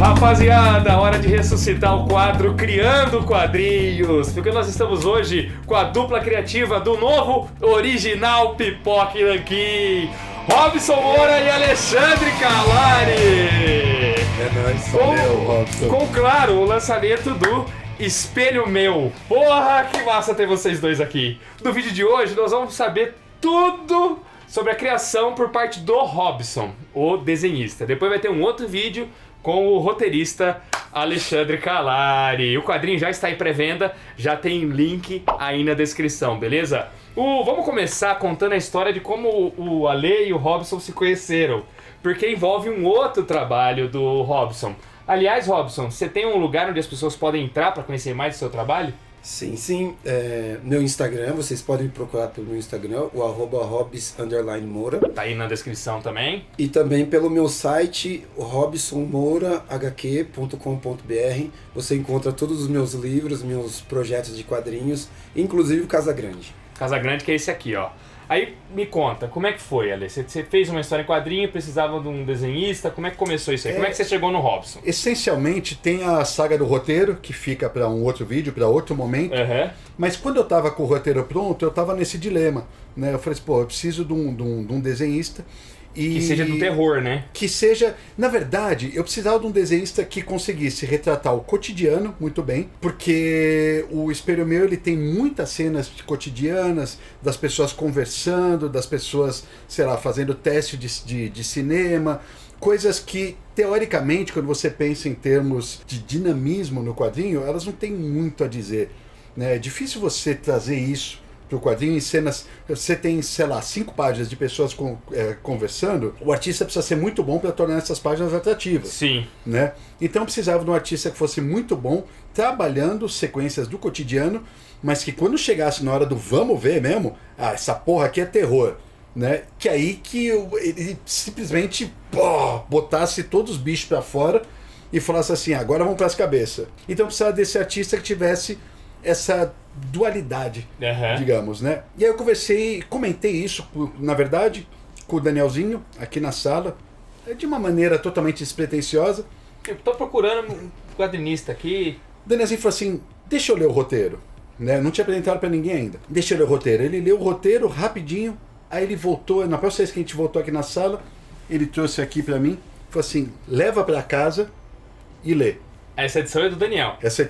Rapaziada, hora de ressuscitar o quadro Criando Quadrinhos, porque nós estamos hoje com a dupla criativa do novo original Pipoca e Nanquim, Robson Moura e Alexandre Calari. É nóis, valeu, Robson. Com, claro, o lançamento do Espelho Meu. Porra, que massa ter vocês dois aqui. No vídeo de hoje nós vamos saber tudo sobre a criação por parte do Robson, o desenhista. Depois vai ter um outro vídeo com o roteirista Alexandre Calari. O quadrinho já está em pré-venda, já tem link aí na descrição, beleza? Vamos começar contando a história de como o Ale e o Robson se conheceram, porque envolve um outro trabalho do Robson. Aliás, Robson, você tem um lugar onde as pessoas podem entrar para conhecer mais do seu trabalho? Sim. Meu Instagram, vocês podem me procurar pelo meu Instagram, o @Robs_Moura. Tá aí na descrição também. E também pelo meu site, robsonmourahq.com.br. Você encontra todos os meus livros, meus projetos de quadrinhos, inclusive o Casa Grande. Casa Grande, que é esse aqui, ó. Aí me conta, como é que foi, Ale? Você fez uma história em quadrinho, precisava de um desenhista, como é que começou isso aí? Como é que você chegou no Robson? Essencialmente tem a saga do roteiro, que fica para um outro vídeo, para outro momento. Uhum. Mas quando eu tava com o roteiro pronto, eu tava nesse dilema, né? Eu falei assim, pô, eu preciso de um desenhista. Que seja do terror, né? Que seja... Na verdade, eu precisava de um desenhista que conseguisse retratar o cotidiano muito bem, porque o Espelho Meu, ele tem muitas cenas cotidianas, das pessoas conversando, das pessoas, sei lá, fazendo teste de cinema, coisas que, teoricamente, quando você pensa em termos de dinamismo no quadrinho, elas não têm muito a dizer, né? É difícil você trazer isso pro quadrinho em cenas. Você tem, sei lá, 5 páginas de pessoas conversando. O artista precisa ser muito bom para tornar essas páginas atrativas. Sim. Né? Então precisava de um artista que fosse muito bom, trabalhando sequências do cotidiano, mas que quando chegasse na hora do vamos ver mesmo, essa porra aqui é terror. Né? Que aí que ele simplesmente botasse todos os bichos para fora e falasse assim, agora vamos para as cabeças. Então precisava desse artista que tivesse essa dualidade, digamos, né? E aí eu comentei isso, na verdade, com o Danielzinho, aqui na sala, de uma maneira totalmente despretensiosa. Eu tô procurando um quadrinista aqui. O Danielzinho falou assim, deixa eu ler o roteiro, né? Não tinha apresentado pra ninguém ainda. Deixa eu ler o roteiro. Ele leu o roteiro rapidinho, aí ele voltou, na próxima vez que a gente voltou aqui na sala, ele trouxe aqui pra mim, falou assim, leva pra casa e lê. Essa edição é do Daniel. Essa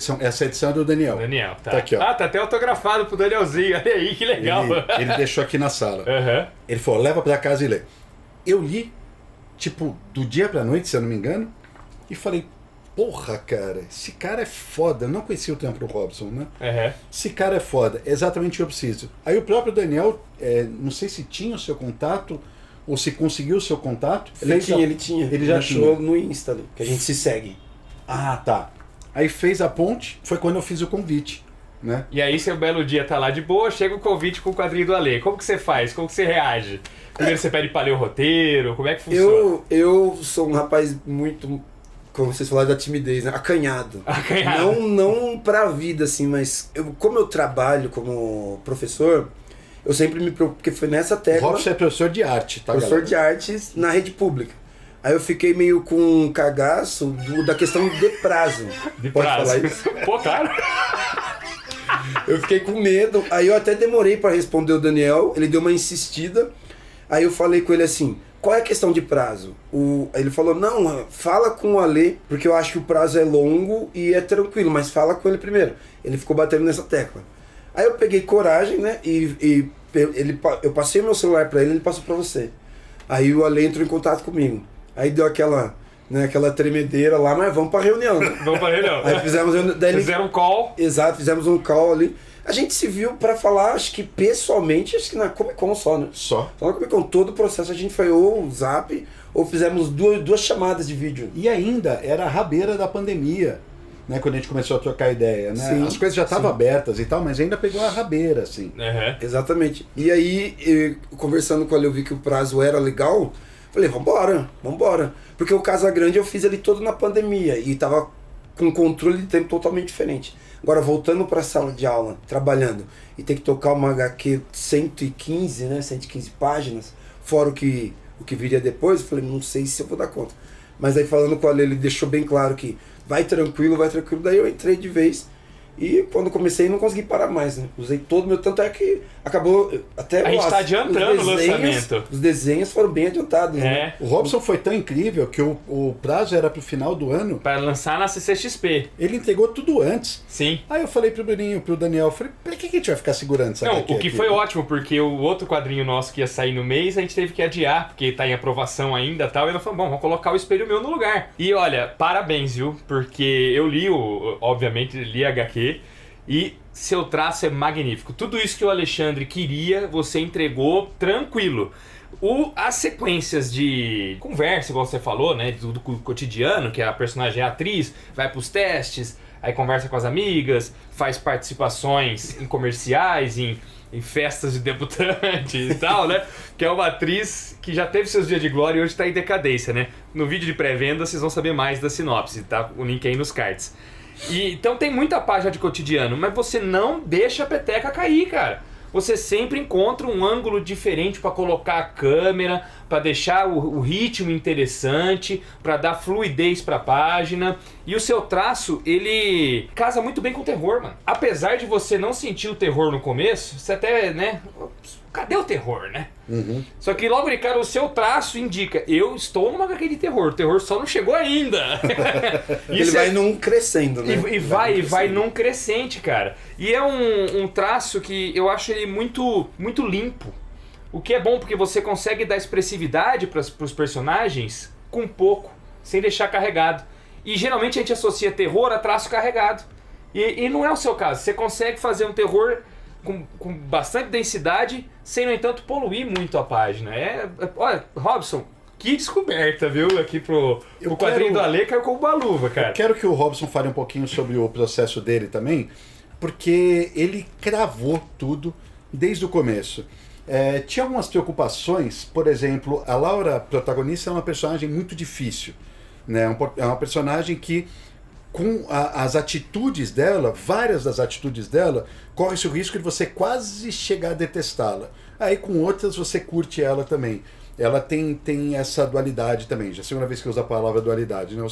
edição é do Daniel. Daniel, tá. Tá aqui, ó. Tá até autografado pro Danielzinho. Olha aí, que legal. Ele deixou aqui na sala. Uhum. Ele falou, leva pra casa e lê. Eu li, tipo, do dia pra noite, se eu não me engano, e falei, porra, cara, esse cara é foda. Eu não conhecia o trampo do Robson, né? Uhum. Esse cara é foda, é exatamente o que eu preciso. Aí o próprio Daniel, não sei se tinha o seu contato, ou se conseguiu o seu contato. Ele tinha. Ele já achou tinha. no Insta ali, que a gente se segue. Ah, tá. Aí fez a ponte, foi quando eu fiz o convite, né? E aí, seu belo dia tá lá de boa, chega o convite com o quadrinho do Ale. Como que você faz? Como que você reage? Primeiro você pede pra ler o roteiro? Como é que funciona? Eu sou um rapaz muito, como vocês falaram, da timidez, né? Acanhado. Não pra vida, assim, mas como eu trabalho como professor, eu sempre me preocupo, porque foi nessa tecla... Robson é professor de arte, tá, Professor de artes na rede pública. Aí eu fiquei meio com um cagaço da questão de prazo. Pode falar isso? Pô, claro. Eu fiquei com medo, aí eu até demorei pra responder o Daniel, ele deu uma insistida, aí eu falei com ele assim, qual é a questão de prazo? Aí ele falou, não, fala com o Ale, porque eu acho que o prazo é longo e é tranquilo, mas fala com ele primeiro. Ele ficou batendo nessa tecla. Aí eu peguei coragem, né, eu passei meu celular pra ele, ele passou pra você. Aí o Ale entrou em contato comigo. Aí deu aquela tremedeira lá, mas vamos pra reunião. Vamos pra reunião. Aí Fizeram um call. Exato, fizemos um call ali. A gente se viu pra falar, acho que pessoalmente, acho que na Comic Con só, né? Só. Só na Comic Con, todo o processo a gente foi ou o Zap, ou fizemos duas chamadas de vídeo. E ainda era a rabeira da pandemia, né? Quando a gente começou a trocar ideia, né? Sim, as coisas já estavam abertas e tal, mas ainda pegou a rabeira, assim. Uhum. Exatamente. E aí, conversando com ele, eu vi que o prazo era legal. Falei, vambora. Porque o Casa Grande eu fiz ele todo na pandemia e tava com um controle de tempo totalmente diferente. Agora, voltando pra sala de aula, trabalhando, e ter que tocar uma HQ 115 páginas, fora o que viria depois, eu falei, não sei se eu vou dar conta. Mas aí falando com ele deixou bem claro que vai tranquilo, daí eu entrei de vez. E quando comecei não consegui parar mais, né? Usei todo o meu... Tanto é que acabou até... A gente tá adiantando o lançamento. Os desenhos foram bem adiantados, né? O Robson foi tão incrível que o prazo era pro final do ano. Para lançar na CCXP. Ele entregou tudo antes. Sim. Aí eu falei pro Bruninho, pro Daniel, falei, pra que a gente vai ficar segurando essa Não, HQ o que aqui? foi ótimo, porque o outro quadrinho nosso que ia sair no mês, a gente teve que adiar, porque tá em aprovação ainda e tal. E nós falamos, bom, vamos colocar o Espelho Meu no lugar. E olha, parabéns, viu? Porque eu li obviamente, li a HQ. E seu traço é magnífico. Tudo isso que o Alexandre queria, você entregou tranquilo. As sequências de conversa, igual você falou, né? Do cotidiano, que a personagem é atriz, vai pros testes, aí conversa com as amigas, faz participações em comerciais, em festas de debutante e tal, né? Que é uma atriz que já teve seus dias de glória e hoje tá em decadência, né? No vídeo de pré-venda vocês vão saber mais da sinopse, tá? O link aí nos cards. Então tem muita página de cotidiano, mas você não deixa a peteca cair, cara. Você sempre encontra um ângulo diferente para colocar a câmera, para deixar o ritmo interessante, para dar fluidez para a página. E o seu traço, ele casa muito bem com o terror, mano. Apesar de você não sentir o terror no começo, você até, né... Cadê o terror, né? Uhum. Só que logo de cara o seu traço indica, eu estou numa HQ de terror, o terror só não chegou ainda. Ele vai num crescendo, né? E vai num crescente, cara. E é um traço que eu acho ele muito, muito limpo. O que é bom porque você consegue dar expressividade para os personagens com pouco, sem deixar carregado. E geralmente a gente associa terror a traço carregado. E não é o seu caso. Você consegue fazer um terror com bastante densidade, sem, no entanto, poluir muito a página. Olha, Robson, que descoberta, viu? Aqui pro quadrinho do Ale, caiu com uma luva, cara. Eu quero que o Robson fale um pouquinho sobre o processo dele também, porque ele cravou tudo desde o começo. Tinha algumas preocupações, por exemplo, a Laura, protagonista, é uma personagem muito difícil, né? É uma personagem que, com as atitudes dela, várias das atitudes dela, corre-se o risco de você quase chegar a detestá-la. Aí com outras você curte ela também. Ela tem essa dualidade também. Já é a segunda vez que eu uso a palavra dualidade, né?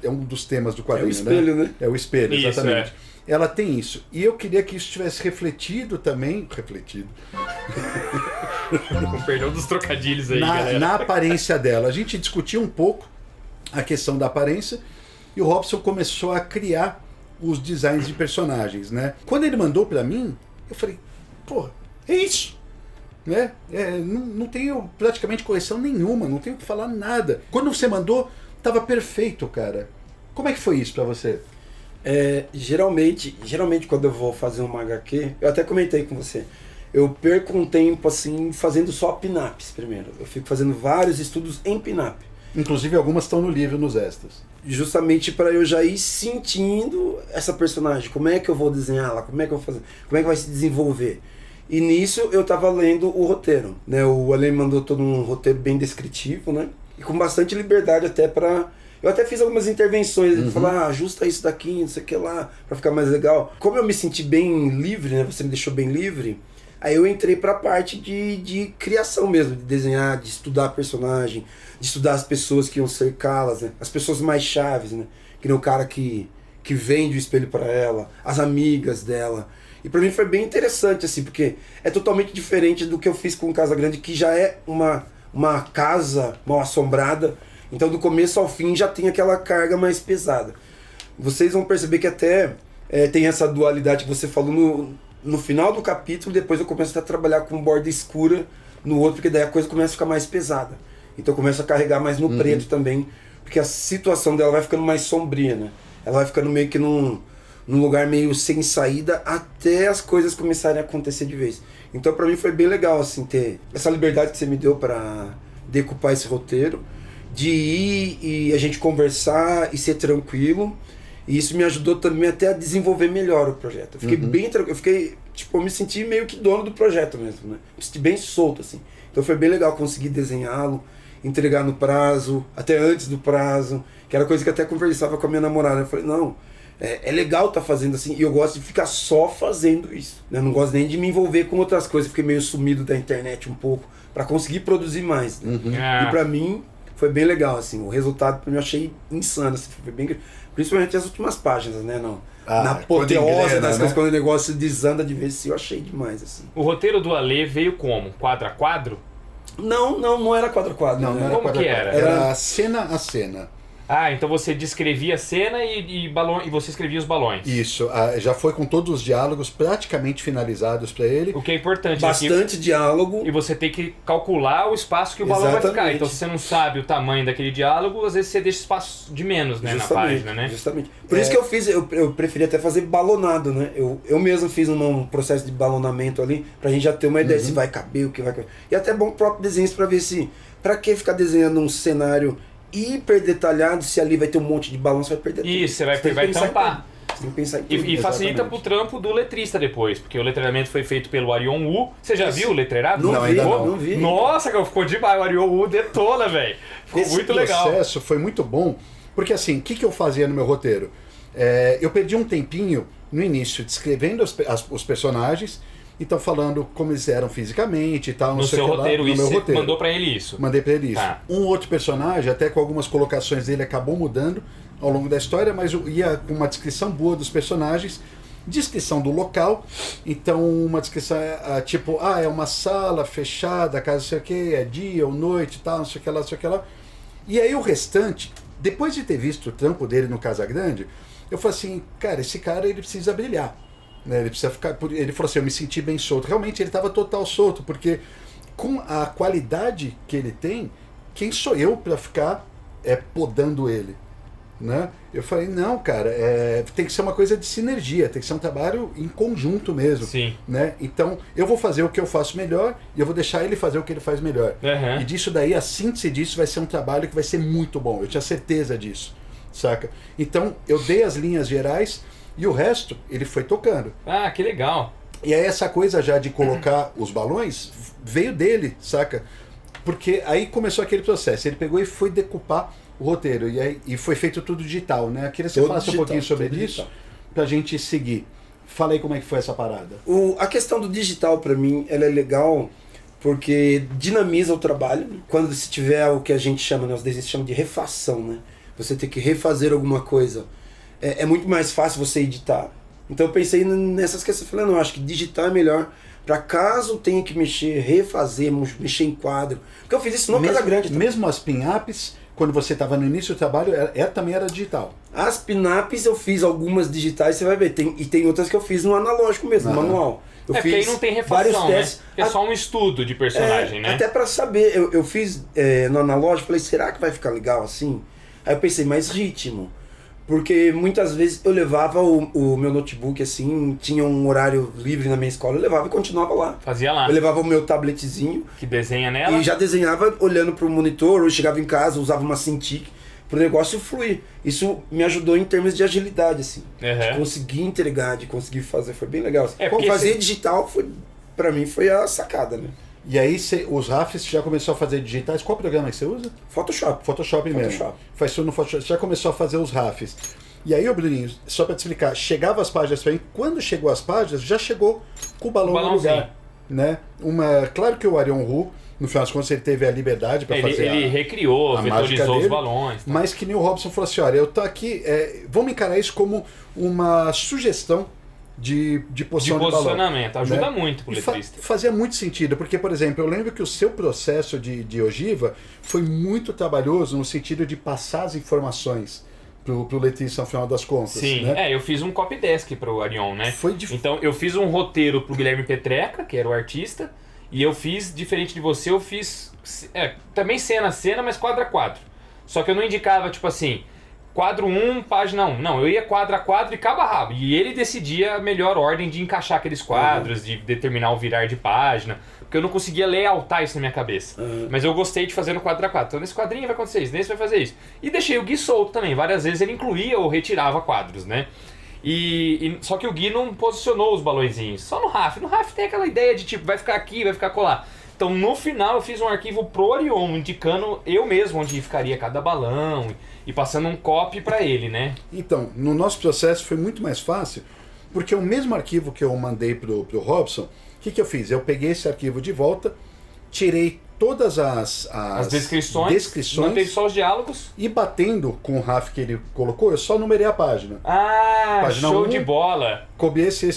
É um dos temas do quadrinho, né? É o espelho, né? É o espelho, isso, exatamente. Ela tem isso. E eu queria que isso tivesse refletido também... Com perdão dos trocadilhos aí, galera. Na aparência dela. A gente discutiu um pouco a questão da aparência e o Robson começou a criar os designs de personagens, né? Quando ele mandou pra mim, eu falei, porra, é isso! Né? Não tenho praticamente correção nenhuma, não tenho que falar nada. Quando você mandou, tava perfeito, cara. Como é que foi isso pra você? Geralmente quando eu vou fazer uma HQ, eu até comentei com você, eu perco um tempo assim fazendo só pin-ups primeiro. Eu fico fazendo vários estudos em pin-up. Inclusive algumas estão no livro, nos extras. Justamente para eu já ir sentindo essa personagem, como é que eu vou desenhá-la, como é que eu vou fazer, como é que vai se desenvolver. E nisso eu tava lendo o roteiro, né? O Ale mandou todo um roteiro bem descritivo, né? E com bastante liberdade até para... Eu até fiz algumas intervenções, ele falou, ajusta isso daqui, não sei o que lá, para ficar mais legal. Como eu me senti bem livre, né? Você me deixou bem livre, aí eu entrei pra parte de criação mesmo, de desenhar, de estudar a personagem, de estudar as pessoas que iam cercá-las, né? As pessoas mais chaves, né? Que nem o cara que vende o espelho para ela, as amigas dela. E pra mim foi bem interessante, assim, porque é totalmente diferente do que eu fiz com Casa Grande, que já é uma casa mal assombrada. Então do começo ao fim já tem aquela carga mais pesada. Vocês vão perceber que até tem essa dualidade que você falou no final do capítulo, depois eu começo a trabalhar com borda escura no outro, porque daí a coisa começa a ficar mais pesada. Então eu começo a carregar mais no preto também, porque a situação dela vai ficando mais sombria, né? Ela vai ficando meio que num lugar meio sem saída até as coisas começarem a acontecer de vez. Então pra mim foi bem legal, assim, ter essa liberdade que você me deu pra decupar esse roteiro, de ir e a gente conversar e ser tranquilo. E isso me ajudou também até a desenvolver melhor o projeto. Eu fiquei bem tranquilo, eu me senti meio que dono do projeto mesmo, né? Me senti bem solto, assim. Então foi bem legal conseguir desenhá-lo, entregar no prazo, até antes do prazo, que era coisa que até conversava com a minha namorada. Eu falei, não, é legal tá fazendo assim, e eu gosto de ficar só fazendo isso, né? Eu não gosto nem de me envolver com outras coisas, fiquei meio sumido da internet um pouco, para conseguir produzir mais, né? E pra mim foi bem legal, assim. O resultado pra mim eu achei insano, assim, foi bem... Principalmente as últimas páginas, né? Não. Na quando apoteose engrena, das né? coisas, quando o negócio desanda de vez, eu achei demais, assim. O roteiro do Ale veio como? Quadro a quadro? Não era quadro a quadro. Não, né? não era Como quadra que a quadra. era? Era cena a cena. Ah, então você descrevia a cena e você escrevia os balões. Isso, já foi com todos os diálogos praticamente finalizados para ele. O que é importante Bastante diálogo. E você tem que calcular o espaço que o balão vai ficar. Exatamente. Então, se você não sabe o tamanho daquele diálogo, às vezes você deixa espaço de menos, né, na página, né? Justamente. Por isso que eu fiz, eu preferi até fazer balonado, né? Eu mesmo fiz um processo de balonamento ali, pra gente já ter uma ideia se vai caber, o que vai caber. E até bom o próprio desenho pra ver se... Pra que ficar desenhando um cenário hiper detalhado se ali vai ter um monte de balão, você vai perder tudo. Isso, você vai tem que pensar em tampar. tudo. Você tem que pensar em tudo. E facilita pro trampo do letrista depois, porque o letramento foi feito pelo Arion Wu. Você já viu o letreirado? Não vi, ainda não vi. Nossa, cara, ficou demais. O Arion Wu detona, velho. Ficou Esse muito legal. processo foi muito bom, porque assim, o que eu fazia no meu roteiro? Eu perdi um tempinho no início descrevendo os personagens, então falando como eles eram fisicamente e tal, não No sei seu o que lá, roteiro, no isso meu você roteiro. mandou pra ele isso. Mandei pra ele isso. Tá. Um outro personagem, até com algumas colocações dele, acabou mudando ao longo da história, mas eu ia com uma descrição boa dos personagens, descrição do local, então uma descrição tipo, é uma sala fechada, casa não sei o que, é dia ou noite e tal, não sei o que lá, não sei o que lá. E aí o restante, depois de ter visto o trampo dele no Casagrande, eu falei assim, cara, esse cara ele precisa brilhar. Né? Ele precisa ficar. Ele falou assim, eu me senti bem solto. Realmente ele estava total solto, porque com a qualidade que ele tem, quem sou eu para ficar podando ele? Né? Eu falei, não, cara, tem que ser uma coisa de sinergia, tem que ser um trabalho em conjunto mesmo. Sim. Né? Então, eu vou fazer o que eu faço melhor e eu vou deixar ele fazer o que ele faz melhor. Uhum. E disso daí, a síntese disso vai ser um trabalho que vai ser muito bom. Eu tinha certeza disso, saca? Então, eu dei as linhas gerais e o resto, ele foi tocando. Ah, que legal. E aí essa coisa já de colocar os balões veio dele, saca? Porque aí começou aquele processo. Ele pegou e foi decupar o roteiro. E foi feito tudo digital, né? Eu queria que você falasse um pouquinho sobre isso pra gente seguir. Fala aí como é que foi essa parada. A questão do digital, pra mim, ela é legal porque dinamiza o trabalho. Quando se tiver o que a gente chama, né, os desenhos chamam de refação, né? Você tem que refazer alguma coisa. É muito mais fácil você editar. Então eu pensei nessas questões. Falei, não, acho que digital é melhor para caso tenha que mexer, refazer, mexer em quadro. Porque eu fiz isso no Casagrande também. Mesmo as pin-ups, quando você estava no início do trabalho, também era digital. As pin-ups eu fiz algumas digitais, você vai ver. E tem outras que eu fiz no analógico mesmo, no manual. Eu porque aí não tem refação, né? testes. É só um estudo de personagem, né? Até para saber. Eu fiz no analógico, falei, será que vai ficar legal assim? Aí eu pensei, mais ritmo. Porque muitas vezes eu levava o meu notebook assim, tinha um horário livre na minha escola, eu levava e continuava lá. Fazia lá. Eu levava o meu tabletzinho Que desenha nela. e já desenhava olhando pro monitor, ou chegava em casa, usava uma Cintiq pro negócio fluir. Isso me ajudou em termos de agilidade, assim. De conseguir entregar, de conseguir fazer, foi bem legal. Como fazer digital, pra mim, foi a sacada, né? E aí, os RAFs já começou a fazer digitais. Qual programa que você usa? Photoshop. Photoshop mesmo. Faz tudo no Photoshop. Você já começou a fazer os RAFs. E aí, Bruninho, só pra te explicar, chegava as páginas pra mim. Quando chegou as páginas, já chegou com o balão no lugar. Né? Claro que o Arion Wu, no final das contas, ele teve a liberdade para fazer Ele recriou, a mágica vetorizou dele, os balões. Tá? Mas que nem o Robson falou assim, olha, eu tô aqui, vamos encarar isso como uma sugestão de posição de posicionamento, balão, ajuda né? muito pro letrista. Fazia muito sentido, porque, por exemplo, eu lembro que o seu processo de ogiva foi muito trabalhoso no sentido de passar as informações pro letrista no final das contas. Sim, né? eu fiz um copy desk pro Arion, né? Foi Então eu fiz um roteiro pro Guilherme Petreca, que era o artista, e eu fiz, diferente de você, eu fiz também cena a cena, mas quadro a quadro. Só que eu não indicava, tipo assim, quadro 1, página 1. Não, eu ia quadro a quadro e cabo a rabo. E ele decidia a melhor ordem de encaixar aqueles quadros, de determinar o virar de página. Porque eu não conseguia layoutar isso na minha cabeça. Mas eu gostei de fazer no quadro a quadro. Então nesse quadrinho vai acontecer isso, nesse vai fazer isso. E deixei o Gui solto também. Várias vezes ele incluía ou retirava quadros, né? Só que o Gui não posicionou os balõezinhos. Só no RAF. No RAF tem aquela ideia de tipo, vai ficar aqui, vai ficar colar. Então no final eu fiz um arquivo pro Arion, indicando eu mesmo onde ficaria cada balão e passando um copy para ele, né? Então, no nosso processo foi muito mais fácil, porque o mesmo arquivo que eu mandei pro Robson, o que eu fiz? Eu peguei esse arquivo de volta, tirei todas as descrições, manteve só os diálogos. E batendo com o RAF que ele colocou, eu só numerei a página. Ah, página show 1, de bola. Coube esse.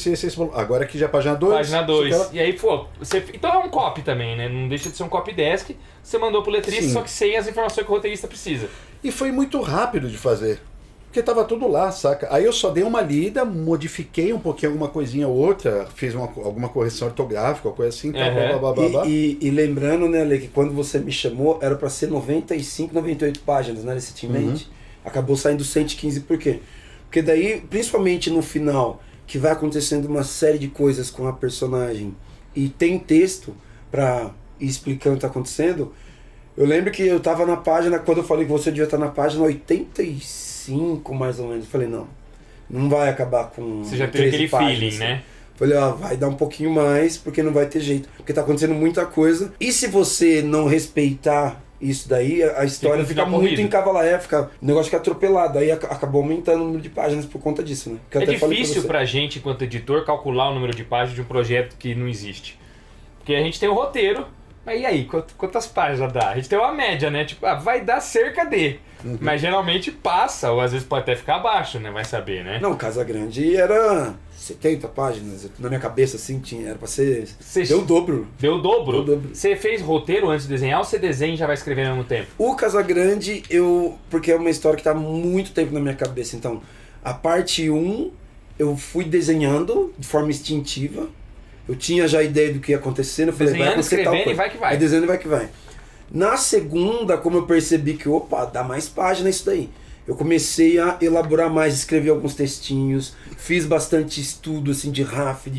Agora aqui já é a página 2. Página 2. E aí, pô, então é um copy também, né? Não deixa de ser um copy desk. Você mandou pro letrista, só que sem as informações que o roteirista precisa. E foi muito rápido de fazer. Porque tava tudo lá, saca? Aí eu só dei uma lida, modifiquei um pouquinho alguma coisinha ou outra, fiz alguma correção ortográfica, coisa assim, blá, blá, blá, blá. E lembrando, né, Ale, que quando você me chamou, era para ser 95, 98 páginas, né, nesse Team Mate. Acabou saindo 115, por quê? Porque daí, principalmente no final, que vai acontecendo uma série de coisas com a personagem e tem texto pra ir explicando o que tá acontecendo, eu lembro que eu tava na página, quando eu falei que você devia estar na página 85, mais ou menos. Eu falei, não vai acabar com Você já teve aquele páginas, feeling, assim. né? Falei, vai dar um pouquinho mais, porque não vai ter jeito. Porque tá acontecendo muita coisa. E se você não respeitar isso daí, a história fica muito em cavalaé, o negócio fica atropelado. Aí acabou aumentando o número de páginas por conta disso, né? É difícil pra gente, enquanto editor, calcular o número de páginas de um projeto que não existe. Porque a gente tem o roteiro, mas e aí, quantas páginas dá? A gente tem uma média, né? Tipo, vai dar cerca de. Mas geralmente passa, ou às vezes pode até ficar abaixo, né? Vai saber, né? Não, Casa Grande era 70 páginas. Na minha cabeça, assim, era pra ser... Deu o dobro. Deu o dobro? Você fez roteiro antes de desenhar ou você desenha e já vai escrever ao mesmo tempo? O Casa Grande, porque é uma história que tá há muito tempo na minha cabeça. Então, a parte 1, eu fui desenhando de forma instintiva. Eu tinha já a ideia do que ia acontecer, eu falei, vai acontecer tal coisa. E vai que vai. Aí desenhando e vai que vai. Na segunda, como eu percebi que, dá mais página isso daí. Eu comecei a elaborar mais, escrever alguns textinhos, fiz bastante estudo, assim, de RAF,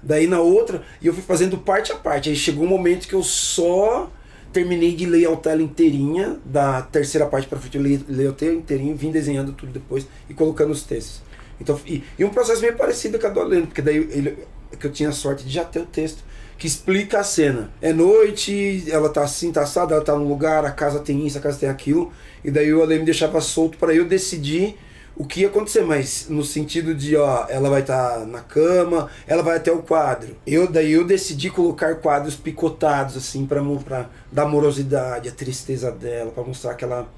daí na outra, e eu fui fazendo parte a parte. Aí chegou um momento que eu só terminei de layoutar ela inteirinha, da terceira parte pra frente eu layoutei inteirinho, vim desenhando tudo depois e colocando os textos. Então, e um processo meio parecido com a do Aleno, porque daí que eu tinha a sorte de já ter o texto que explica a cena. É noite, ela tá assim, tá assada, ela tá num lugar, a casa tem isso, a casa tem aquilo, e daí o Ale me deixava solto para eu decidir o que ia acontecer, mas no sentido de, ela vai estar na cama, ela vai até o quadro. Daí eu decidi colocar quadros picotados, assim, pra dar amorosidade, a tristeza dela, para mostrar que ela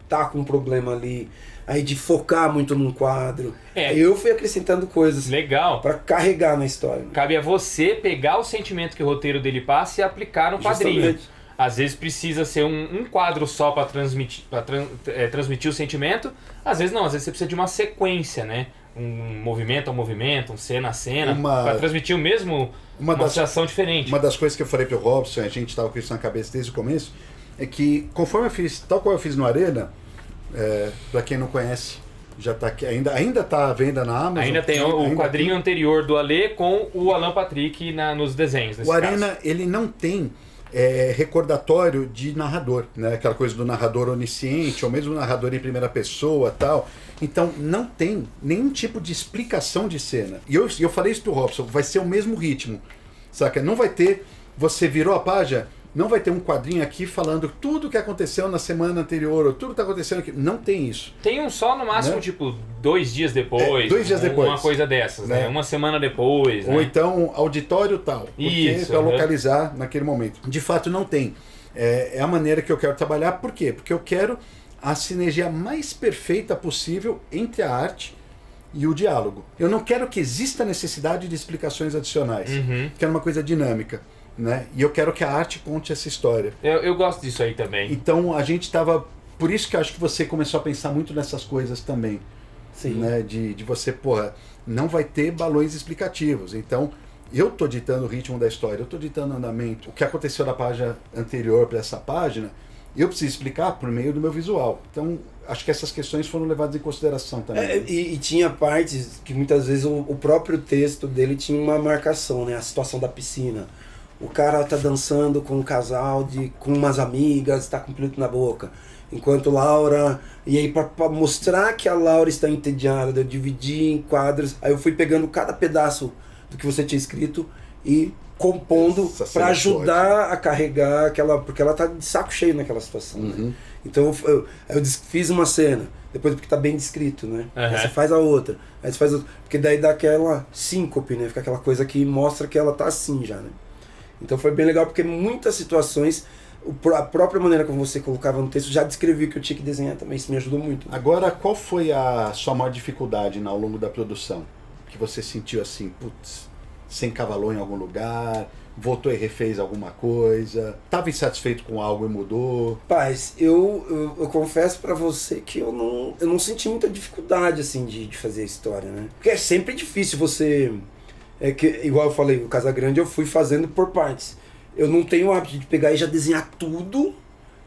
tá com um problema ali. Aí de focar muito num quadro. Aí eu fui acrescentando coisas. Legal. Pra carregar na história. Cabe a você pegar o sentimento que o roteiro dele passa e aplicar no quadrinho. Justamente. Às vezes precisa ser um quadro só para transmitir o sentimento. Às vezes não, às vezes você precisa de uma sequência, né? Um movimento a movimento, um cena a cena, para transmitir o mesmo, uma sensação diferente. Uma das coisas que eu falei pro Robson, a gente estava com isso na cabeça desde o começo, é que conforme eu fiz, tal qual eu fiz no Arena, para quem não conhece, já tá aqui, ainda tá à venda na Amazon. Ainda tem o quadrinho anterior do Ale com o Alan Patrick nos desenhos. O Arena, ele não tem recordatório de narrador, né? Aquela coisa do narrador onisciente, ou mesmo narrador em primeira pessoa tal. Então não tem nenhum tipo de explicação de cena. E eu falei isso pro Robson, vai ser o mesmo ritmo, saca? Não vai ter, você virou a página, não vai ter um quadrinho aqui falando tudo o que aconteceu na semana anterior, ou tudo que tá acontecendo aqui. Não tem isso. Tem um só, no máximo, né? Tipo, 2 dias depois. 2 dias depois. Uma coisa dessas, né? Uma semana depois. Ou né? então, auditório tal. Isso. Para localizar naquele momento. De fato, não tem. É a maneira que eu quero trabalhar. Por quê? Porque eu quero a sinergia mais perfeita possível entre a arte e o diálogo. Eu não quero que exista necessidade de explicações adicionais. Quero uma coisa dinâmica. Né? E eu quero que a arte conte essa história. Eu gosto disso aí também. Então a gente estava... Por isso que eu acho que você começou a pensar muito nessas coisas também. Sim. Né? De você, não vai ter balões explicativos. Então eu tô ditando o ritmo da história, eu tô ditando o andamento. O que aconteceu na página anterior para essa página, eu preciso explicar por meio do meu visual. Então acho que essas questões foram levadas em consideração também. E tinha partes que muitas vezes o próprio texto dele tinha uma marcação, né? A situação da piscina. O cara tá dançando com um casal, com umas amigas, tá com pirulito na boca. Enquanto Laura... E aí pra mostrar que a Laura está entediada, eu dividi em quadros. Aí eu fui pegando cada pedaço do que você tinha escrito e compondo para ajudar a carregar aquela... Porque ela tá de saco cheio naquela situação, né? Então eu fiz uma cena, depois porque tá bem descrito, né? Aí você faz a outra, aí você faz outra. Porque daí dá aquela síncope, né? Fica aquela coisa que mostra que ela tá assim já, né? Então foi bem legal porque muitas situações, a própria maneira como você colocava no texto já descrevia que eu tinha que desenhar também, isso me ajudou muito. Agora, qual foi a sua maior dificuldade ao longo da produção? Que você sentiu assim, putz, se encavalou em algum lugar, voltou e refez alguma coisa, estava insatisfeito com algo e mudou? Paz, eu confesso pra você que eu não senti muita dificuldade assim de fazer a história, né? Porque é sempre difícil você... igual eu falei, o Casagrande eu fui fazendo por partes. Eu não tenho o hábito de pegar e já desenhar tudo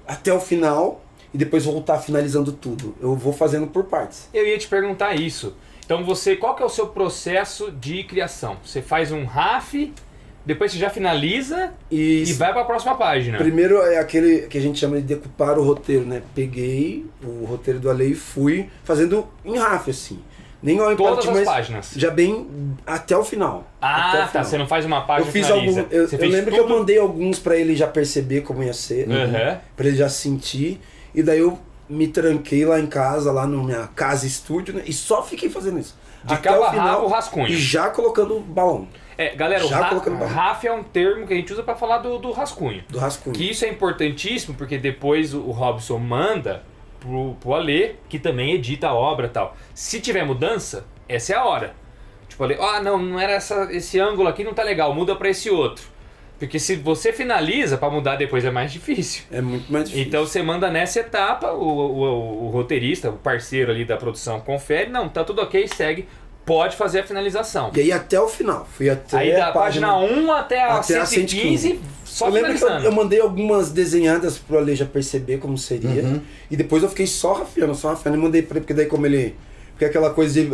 até o final e depois voltar finalizando tudo. Eu vou fazendo por partes. Eu ia te perguntar isso. Então qual que é o seu processo de criação? Você faz um RAF, depois você já finaliza e vai para a próxima página. Primeiro é aquele que a gente chama de decupar o roteiro, né? Peguei o roteiro do Ale e fui fazendo em RAF, assim. Nem ao todas empate, as mas páginas. já bem até o final. Ah, até o tá. final. Você não faz uma página Eu fiz finaliza. algum, eu Você fez lembro tudo? que eu mandei alguns pra ele já perceber como ia ser, pra ele já sentir. E daí eu me tranquei lá em casa, lá na minha casa estúdio, né? E só fiquei fazendo isso. De até cabo o a final, rabo, rascunho. E já colocando balão. Galera, Já o colocando balão. RAF é um termo que a gente usa para falar do rascunho. Do rascunho. Que isso é importantíssimo porque depois o Robson manda pro Alê, que também edita a obra e tal. Se tiver mudança, essa é a hora. Tipo, Alê, não era esse ângulo aqui, não tá legal, muda para esse outro. Porque se você finaliza, para mudar depois é mais difícil. É muito mais difícil. Então você manda nessa etapa, o roteirista, o parceiro ali da produção confere, não, tá tudo ok, segue, pode fazer a finalização. E aí até o final. Fui até Aí da a página 1 até a 115, 115. só Eu lembro que finalizando. eu mandei algumas desenhadas pro Ale já perceber como seria. E depois eu fiquei só rafiando e mandei pra ele, porque daí como ele... Porque aquela coisa de...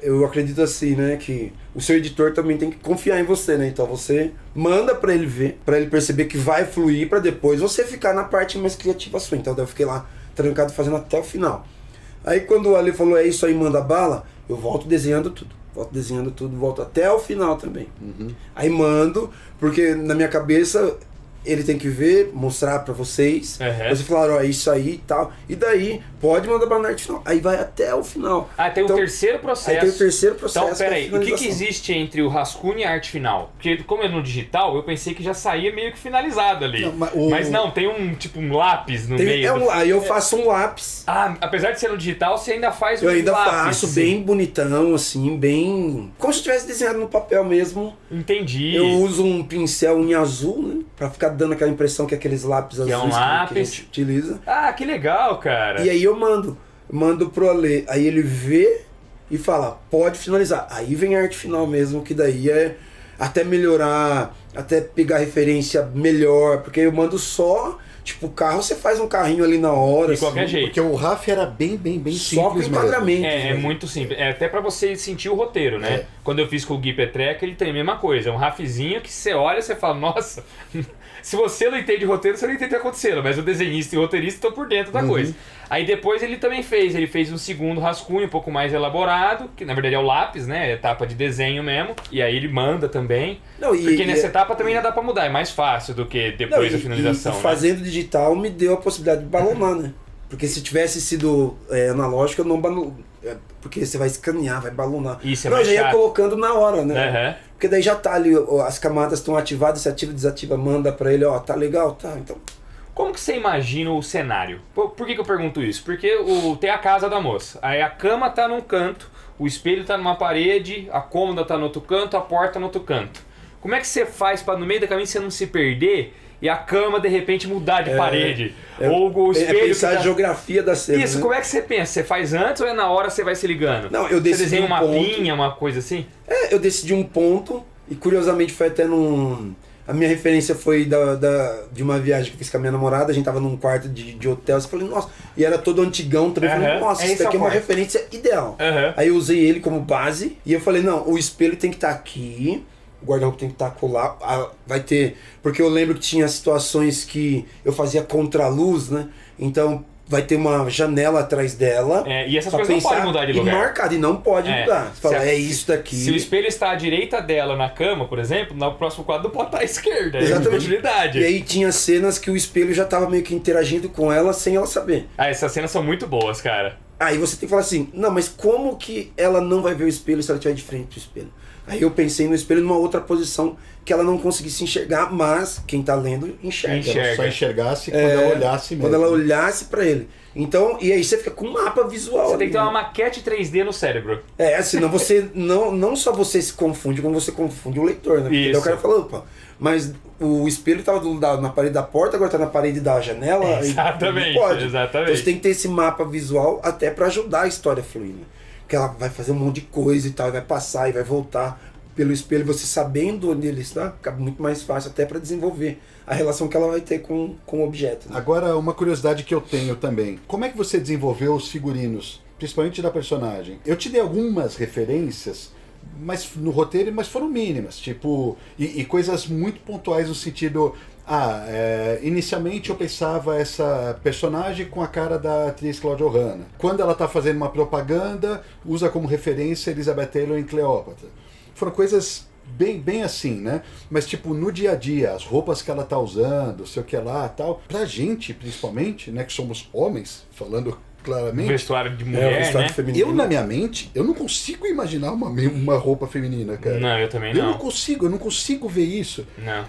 Eu acredito assim, né, que o seu editor também tem que confiar em você, né? Então você manda pra ele ver, pra ele perceber que vai fluir, pra depois você ficar na parte mais criativa sua. Então daí eu fiquei lá trancado fazendo até o final. Aí quando o Ale falou, é isso aí, manda bala, eu volto desenhando tudo. Volto até o final também. Aí mando, porque na minha cabeça ele tem que ver, mostrar pra vocês. Vocês falaram, é isso aí e tal. E daí, pode mandar pra arte final. Aí vai até o final. Tem então, o terceiro processo. Aí tem o terceiro processo. Então, peraí, o que existe entre o rascunho e a arte final? Porque como é no digital, eu pensei que já saía meio que finalizado ali. Não, mas não, tem um lápis no meio. Aí eu faço um lápis. Apesar de ser no digital, você ainda faz Eu ainda lápis. faço bem bonitão, assim, bem... Como se eu tivesse desenhado no papel mesmo. Entendi. Eu uso um pincel em azul, né? Pra ficar dando aquela impressão que é aqueles lápis azuis é um lápis. que a gente utiliza. Que legal, cara. E aí eu mando pro Ale, aí ele vê e fala, pode finalizar. Aí vem a arte final mesmo, que daí é até melhorar, até pegar referência melhor, porque eu mando só, tipo, o carro, você faz um carrinho ali na hora. De qualquer jeito. Porque o RAF era bem só com simples enquadramento. É muito simples. É até pra você sentir o roteiro, né? Quando eu fiz com o Gui Petreca, ele tem a mesma coisa. É um rafzinho que você olha e você fala, nossa, se você não entende roteiro, você não entende o que tá acontecendo. Mas o desenhista e o roteirista estão por dentro da coisa. Aí depois ele também fez um segundo rascunho um pouco mais elaborado, que na verdade é o lápis, né? É etapa de desenho mesmo. E aí ele manda também. Porque nessa etapa também ainda dá pra mudar, é mais fácil do que depois da finalização. E fazendo digital me deu a possibilidade de balonar, né? Porque se tivesse sido analógico, eu não balonar. Porque você vai escanear, vai balonar. Isso é não, mais eu já ia chato. colocando na hora, né? Porque daí já tá ali, as camadas estão ativadas, se ativa, desativa, manda pra ele, tá legal, tá, então... Como que você imagina o cenário? Por que eu pergunto isso? Porque tem a casa da moça, aí a cama tá num canto, o espelho tá numa parede, a cômoda tá no outro canto, a porta no outro canto. Como é que você faz pra no meio da caminho você não se perder e a cama de repente mudar de parede? Ou o espelho... pensar a geografia da cena. Isso, né? como é que você pensa? Você faz antes ou é na hora você vai se ligando? Não, eu decidi você desenha uma ponto. pinha, uma coisa assim? Eu decidi um ponto e curiosamente foi até num... A minha referência foi de uma viagem que eu fiz com a minha namorada, a gente tava num quarto de hotel, eu falei, nossa, e era todo antigão também, eu falei, nossa, isso daqui é uma referência ideal. Aí eu usei ele como base e eu falei, não, o espelho tem que estar aqui, o guarda-roupa tem que estar colar, vai ter, porque eu lembro que tinha situações que eu fazia contra-luz, né, então... Vai ter uma janela atrás dela. E essas coisas não podem mudar de lugar. E marcado, e não pode mudar. Você fala, isso daqui. Se o espelho está à direita dela na cama, por exemplo, no próximo quadro não pode estar à esquerda. Exatamente. É continuidade. E aí tinha cenas que o espelho já estava meio que interagindo com ela sem ela saber. Essas cenas são muito boas, cara. Aí você tem que falar assim, não, mas como que ela não vai ver o espelho se ela estiver de frente pro espelho? Aí eu pensei no espelho numa outra posição que ela não conseguisse enxergar, mas quem tá lendo enxerga. Ela só enxergasse quando ela olhasse mesmo. Quando ela olhasse pra ele. Então, e aí você fica com um mapa visual. Você tem que ter né? uma maquete 3D no cérebro. Senão você, não só você se confunde, como você confunde o leitor, né? Porque daí o cara fala, opa, mas o espelho tava na parede da porta, agora tá na parede da janela. Exatamente, não pode. exatamente. Então você tem que ter esse mapa visual até pra ajudar a história a fluir, né? Porque ela vai fazer um monte de coisa e tal, e vai passar e vai voltar pelo espelho, você sabendo onde ele está, fica muito mais fácil até pra desenvolver a relação que ela vai ter com o objeto. Né? Agora, uma curiosidade que eu tenho também. Como é que você desenvolveu os figurinos, principalmente da personagem? Eu te dei algumas referências, mas no roteiro, mas foram mínimas, tipo, e coisas muito pontuais no sentido... inicialmente eu pensava essa personagem com a cara da atriz Claudia Hanna. Quando ela está fazendo uma propaganda, usa como referência Elizabeth Taylor em Cleópatra. Foram coisas bem assim, né? Mas tipo, no dia a dia, as roupas que ela tá usando, sei o que lá, tal. Pra gente, principalmente, né, que somos homens, falando claramente. Vestuário de mulher, vestuário né? feminino. Eu, na minha mente, eu não consigo imaginar uma roupa feminina, cara. Não, eu também Eu não. não consigo ver isso. Não.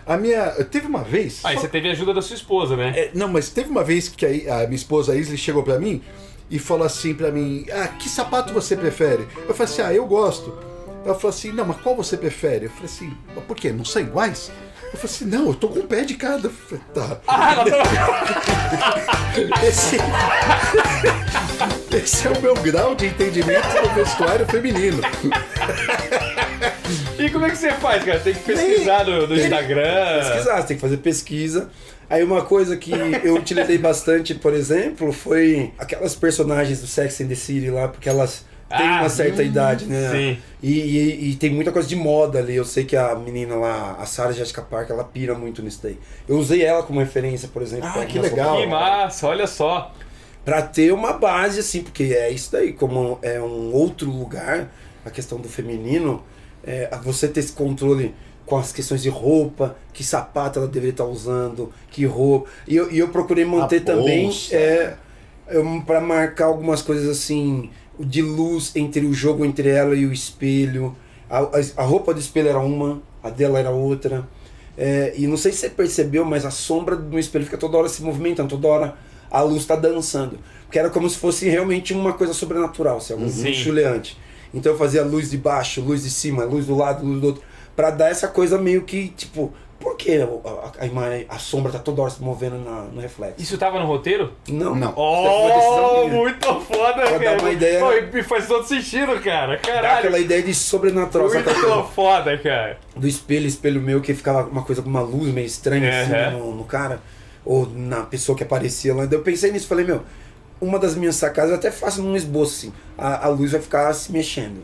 Teve uma vez... Aí você teve a ajuda da sua esposa, né? Não, mas teve uma vez que a minha esposa Isley chegou pra mim e falou assim pra mim, que sapato você prefere? Eu falei assim, eu gosto. Ela falou assim, não, mas qual você prefere? Eu falei assim, por quê? Não são iguais? Eu falei assim, não, eu tô com um pé de cada. Eu falei, tá. Esse é o meu grau de entendimento do vestuário feminino. E como é que você faz, cara? Tem que pesquisar no Instagram. Pesquisar, você tem que fazer pesquisa. Aí uma coisa que eu utilizei bastante, por exemplo, foi aquelas personagens do Sex and the City lá, porque elas têm uma certa idade, né? Sim. E tem muita coisa de moda ali. Eu sei que a menina lá, a Sarah Jessica Parker, ela pira muito nisso daí. Eu usei ela como referência, por exemplo. pra que algumas legal. roupas. Que massa, olha só. Pra ter uma base, assim, porque é isso daí, como é um outro lugar, a questão do feminino, você ter esse controle com as questões de roupa, que sapato ela deveria estar usando, que roupa. E eu procurei manter também para marcar algumas coisas assim, de luz entre o jogo entre ela e o espelho. A roupa do espelho era uma, a dela era outra. E não sei se você percebeu, mas a sombra no espelho fica toda hora se movimentando, toda hora a luz está dançando. Porque era como se fosse realmente uma coisa sobrenatural, assim, algo muito chuleante. Então eu fazia luz de baixo, luz de cima, luz do lado, luz do outro, pra dar essa coisa meio que, tipo, por que a sombra tá toda hora se movendo no reflexo? Isso tava no roteiro? Não. Oh, muito foda, Pra cara. dar uma ideia. Pô, me faz todo sentido, cara. Dá Caralho. aquela ideia de sobrenatural, sabe? Muito foda, cara. Do espelho meu, que ficava uma coisa com uma luz meio estranha assim no cara, ou na pessoa que aparecia lá. Daí eu pensei nisso, falei, uma das minhas sacadas, eu até faço num esboço assim, a luz vai ficar se mexendo.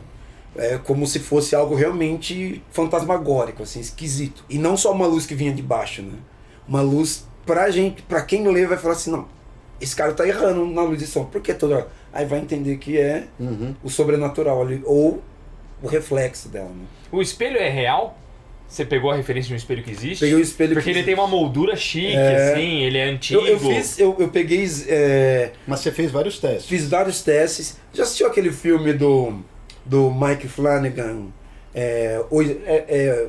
É como se fosse algo realmente fantasmagórico, assim, esquisito. E não só uma luz que vinha de baixo, né? Uma luz pra quem lê vai falar assim, não, esse cara tá errando na luz de som. Por que toda hora? Aí vai entender que é o sobrenatural ali, ou o reflexo dela, né? O espelho é real? Você pegou a referência de um espelho que existe? Peguei o espelho Porque que ele tem uma moldura chique, assim, ele é antigo. Eu peguei... Mas você fez vários testes. Fiz vários testes. Já assistiu aquele filme do Mike Flanagan?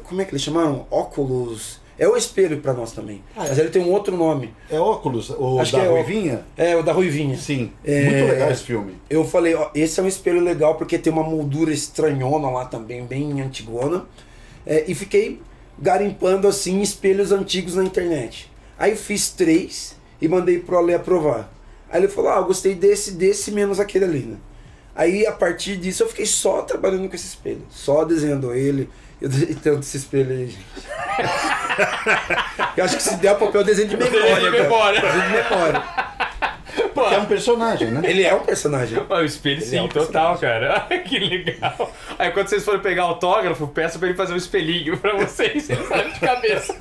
Como é que eles chamaram? Óculos... É o espelho pra nós também. Mas ele tem um outro nome. É óculos? O Acho da que é Ruivinha? O da Ruivinha. Sim. Muito legal esse filme. Eu falei, esse é um espelho legal porque tem uma moldura estranhona lá também, bem antigona. E fiquei garimpando assim espelhos antigos na internet. Aí eu fiz 3 e mandei pro Ale aprovar. Aí ele falou, eu gostei desse menos aquele ali, né? Aí a partir disso eu fiquei só trabalhando com esse espelho, só desenhando ele. Eu desenhei tanto esse espelho aí, gente. Eu acho que se der o papel, eu desenho de memória. Desenho de memória. Pô, É um personagem, né? Ele é um personagem. o espelho sim, é um total, cara. Que legal. Aí quando vocês forem pegar autógrafo, peça pra ele fazer um espelhinho pra vocês, ele sabe de cabeça.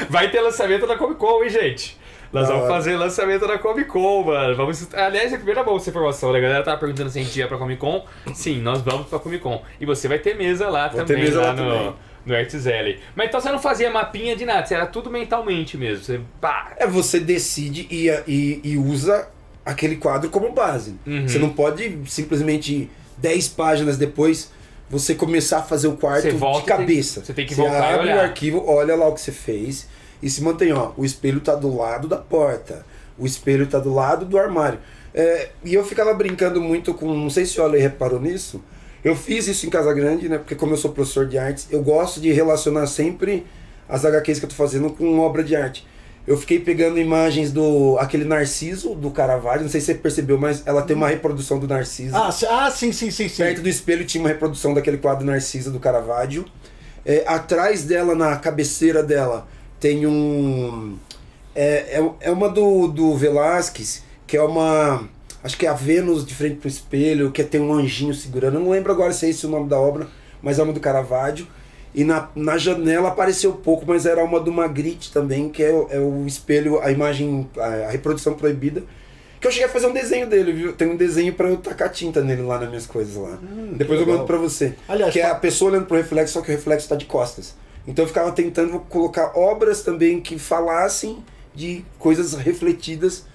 Vai ter lançamento da Comic Con, hein, gente? Nós vamos fazer lançamento da Comic Con, mano. Aliás, é a primeira boa essa informação, né? A galera tava perguntando se a gente ia pra Comic Con. Sim, nós vamos pra Comic Con. E você vai ter mesa lá Vou também, ter mesa lá lá no, também. no Arts Alley. Mas então você não fazia mapinha de nada, você era tudo mentalmente mesmo. Você, pá. Você decide e usa aquele quadro como base. Você não pode simplesmente 10 páginas depois você começar a fazer o quarto Você volta de cabeça. você tem que você voltar e abre olhar. o arquivo, olha lá o que você fez e se mantém, ó, o espelho tá do lado da porta, o espelho tá do lado do armário. E eu ficava brincando muito com, não sei se o Ale reparou nisso, eu fiz isso em Casa Grande, né, porque como eu sou professor de artes, eu gosto de relacionar sempre as HQs que eu tô fazendo com obra de arte. Eu fiquei pegando imagens do aquele Narciso, do Caravaggio, não sei se você percebeu, mas ela tem uma reprodução do Narciso. Sim. Perto do espelho tinha uma reprodução daquele quadro Narciso do Caravaggio. Atrás dela, na cabeceira dela, tem um... É uma do Velázquez, que é uma... Acho que é a Vênus de frente pro espelho, que tem um anjinho segurando. Eu não lembro agora se é esse o nome da obra, mas é uma do Caravaggio. E na janela apareceu pouco, mas era uma do Magritte também, que é o espelho, a imagem, a reprodução proibida. Que eu cheguei a fazer um desenho dele, viu? Tem um desenho pra eu tacar tinta nele lá nas minhas coisas lá. Depois eu mando pra você. Aliás, que é a pessoa olhando pro reflexo, só que o reflexo tá de costas. Então eu ficava tentando colocar obras também que falassem de coisas refletidas,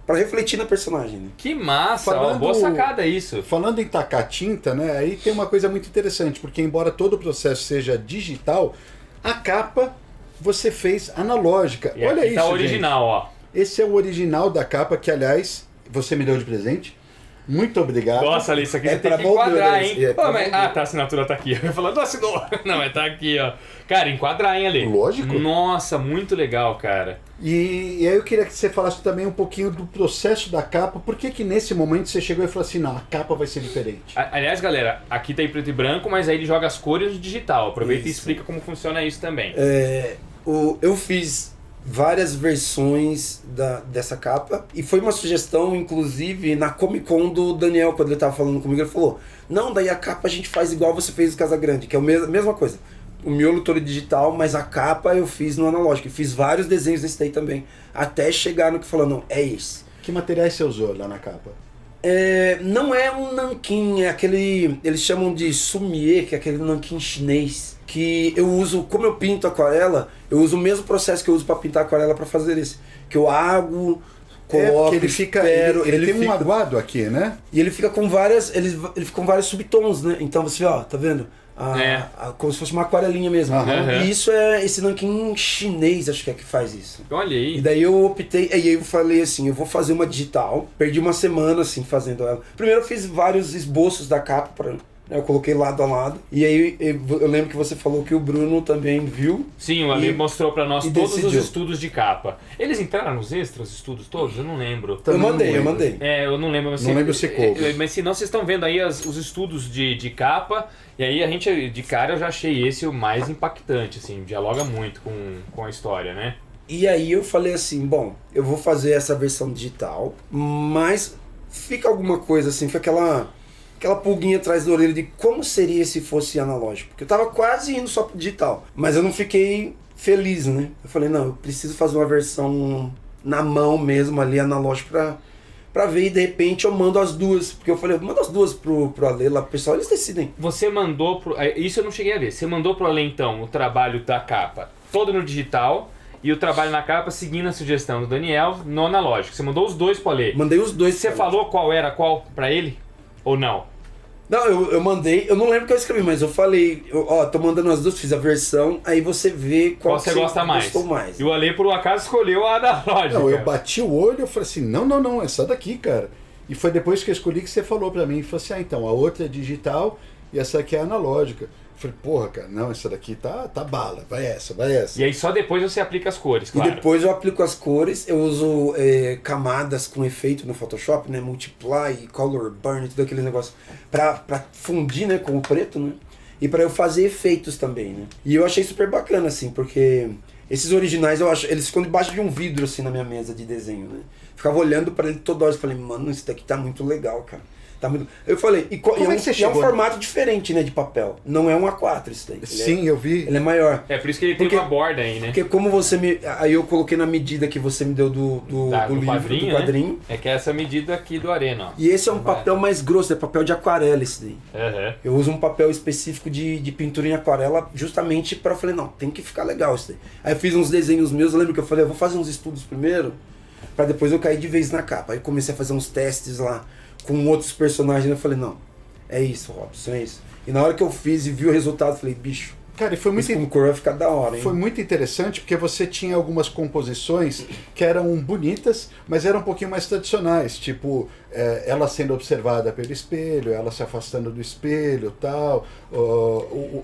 pra refletir na personagem, né? Que massa, Falando- boa sacada isso. Falando em tacar tinta, né? Aí tem uma coisa muito interessante, porque embora todo o processo seja digital, a capa você fez analógica. E Olha aqui isso, tá gente. original, ó. Esse é o original da capa, que aliás, você me deu de presente. Muito obrigado. Nossa, Ali, isso aqui É você tem pra que enquadrar, moldura, hein? é pra moldura. Tá, a assinatura tá aqui. Eu ia falar, não assinou. Não, mas tá aqui, ó. Cara, enquadrar, hein, Ali? Lógico. Nossa, muito legal, cara. E aí eu queria que você falasse também um pouquinho do processo da capa. Por que nesse momento você chegou e falou assim, não, a capa vai ser diferente? Aliás, galera, aqui tá em preto e branco, mas aí ele joga as cores no digital. Aproveita e Isso. explica como funciona isso também. Eu fiz várias versões dessa capa e foi uma sugestão, inclusive, na Comic Con do Daniel, quando ele tava falando comigo, ele falou, não, daí a capa a gente faz igual você fez no Casa Grande, que é a mesma coisa. O miolo todo digital, mas a capa eu fiz no analógico. E fiz vários desenhos nesse daí também, até chegar no que falou, não, é esse. Que materiais você usou lá na capa? Não é um nanquim, é aquele, eles chamam de sumie, que é aquele nanquim chinês, que eu uso, como eu pinto aquarela, eu uso o mesmo processo que eu uso para pintar aquarela para fazer esse, que eu ago, coloco, porque ele fica, espero, ele tem um fica, aguado aqui, né? e ele fica com várias, ele fica com vários subtons, né? Então você, ó, tá vendo? Como se fosse uma aquarelinha mesmo. Aham. E isso é esse nanquim chinês, acho que é que faz isso. Olha aí. E daí eu optei, e aí eu falei assim, eu vou fazer uma digital. Perdi uma semana assim fazendo ela. Primeiro eu fiz vários esboços da capa, eu coloquei lado a lado. E aí eu lembro que você falou que o Bruno também viu. Sim, o Ale mostrou pra nós e todos os decidiu. estudos de capa. Eles entraram nos extras, os estudos todos? Eu não lembro. Também não Eu lembro. mandei. Eu não lembro. Mas Não lembro se coube. Mas se não, vocês estão vendo aí os estudos de capa. E aí a gente, de cara, eu já achei esse o mais impactante, assim. Dialoga muito com a história, né? E aí eu falei assim, bom, eu vou fazer essa versão digital, mas fica alguma coisa assim, fica aquela pulguinha atrás da orelha de como seria se fosse analógico. Porque eu tava quase indo só pro digital, mas eu não fiquei feliz, né? Eu falei, não, eu preciso fazer uma versão na mão mesmo ali, analógico, pra ver, e de repente eu mando as duas. Porque eu falei, eu mando as duas pro Ale lá, pro pessoal, eles decidem. Você mandou pro... Isso eu não cheguei a ver. Você mandou pro Ale, então, o trabalho da capa todo no digital e o trabalho na capa seguindo a sugestão do Daniel no analógico. Você mandou os dois pro Ale. Mandei os dois. Você falou qual era qual pra ele? Ou não? Não, eu mandei, eu não lembro o que eu escrevi, mas eu falei, tô mandando as duas, fiz a versão, aí você vê qual Você gosta mais? gostou mais. E o Ale, por um acaso, escolheu a analógica. Não, eu bati o olho e falei assim, não, essa daqui, cara. E foi depois que eu escolhi que você falou pra mim, falou assim, então, a outra é digital e essa aqui é analógica. Eu falei, porra, cara, não, essa daqui tá bala, vai essa. E aí só depois você aplica as cores, E claro. depois eu aplico as cores, eu uso camadas com efeito no Photoshop, né, Multiply, Color Burn, tudo aquele negócio, pra fundir, né, com o preto, né, e pra eu fazer efeitos também, né. E eu achei super bacana, assim, porque esses originais, eu acho, eles ficam debaixo de um vidro, assim, na minha mesa de desenho, né. Ficava olhando pra ele toda hora, eu falei, mano, isso daqui tá muito legal, cara. Tá muito... Eu falei, e Como é que você é um chegou? formato diferente, né, de papel. Não é um A4 isso daí. Sim, eu vi. Ele é maior. É por isso que ele tem Porque- uma borda aí, né? Porque como você me... Aí eu coloquei na medida que você me deu do livro, quadrinho, do quadrinho. né? É que é essa medida aqui do Arena, ó. E esse é um papel mais grosso, é papel de aquarela esse daí. Aham. Eu uso um papel específico de pintura em aquarela justamente falei, não, tem que ficar legal isso daí. Aí eu fiz uns desenhos meus, eu lembro que eu falei, eu vou fazer uns estudos primeiro pra depois eu cair de vez na capa. Aí comecei a fazer uns testes lá com outros personagens, eu falei, não, é isso, Robson, é isso. E na hora que eu fiz e vi o resultado, eu falei, bicho, Cara, e foi muito, isso com cor vai ficar da hora, hein? foi muito interessante porque você tinha algumas composições que eram bonitas, mas eram um pouquinho mais tradicionais, tipo ela sendo observada pelo espelho, ela se afastando do espelho, tal.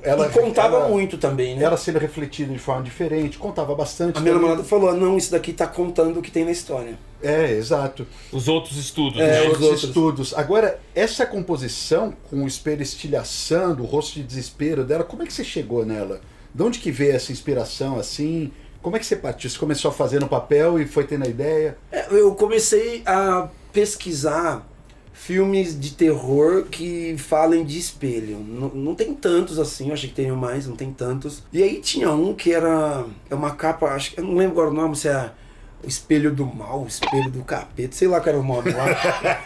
Ela e contava muito também, né? Ela sendo refletida de forma diferente, contava bastante. A minha também. namorada falou, não, isso daqui tá contando o que tem na história. Exato. Os outros estudos, É, né? os Outros outros. estudos. Agora, essa composição com o espelho estilhaçando, o rosto de desespero dela, como é que você chegou nela? De onde que veio essa inspiração assim? Como é que você partiu? Você começou a fazer no papel e foi tendo a ideia? Eu comecei a pesquisar filmes de terror que falem de espelho. Não tem tantos assim, eu achei que teriam mais, não tem tantos. E aí tinha um que era uma capa, acho que eu não lembro agora o nome, se é o espelho do mal, o espelho do capeta, sei lá qual era o nome lá.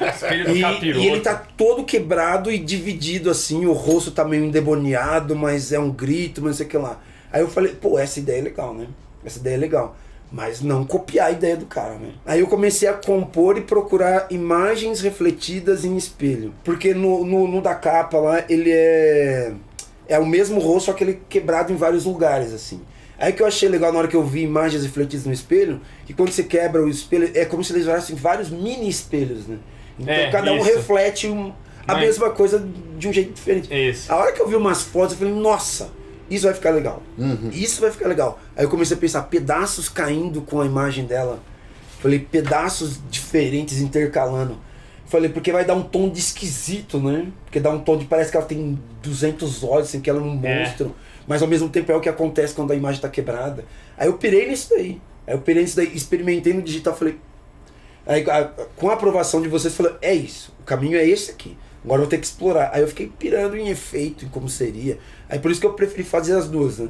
Espelho do capiroto. E ele tá todo quebrado e dividido assim, o rosto tá meio endemoniado, mas é um grito, mas não sei o que lá. Aí eu falei, pô, essa ideia é legal, né? Essa ideia é legal. Mas não copiar a ideia do cara, né? Aí eu comecei a compor e procurar imagens refletidas em espelho. Porque no da capa lá, ele é o mesmo rosto, só que ele é quebrado em vários lugares, assim. Aí que eu achei legal na hora que eu vi imagens refletidas no espelho, que quando você quebra o espelho, é como se eles virassem vários mini espelhos, né? Então cada um isso. reflete a mesma coisa de um jeito diferente. Isso. A hora que eu vi umas fotos, eu falei, nossa, isso vai ficar legal. Isso vai ficar legal. Aí eu comecei a pensar, pedaços caindo com a imagem dela. Falei, pedaços diferentes intercalando. Falei, porque vai dar um tom de esquisito, né? Porque dá um tom de, parece que ela tem 200 olhos, assim, que ela é um monstro. Mas ao mesmo tempo é o que acontece quando a imagem tá quebrada. Aí eu pirei nisso daí. Experimentei no digital, falei... Aí com a aprovação de vocês, falei, é isso, o caminho é esse aqui. Agora eu vou ter que explorar. Aí eu fiquei pirando em efeito, em como seria. Aí por isso que eu preferi fazer as duas, né?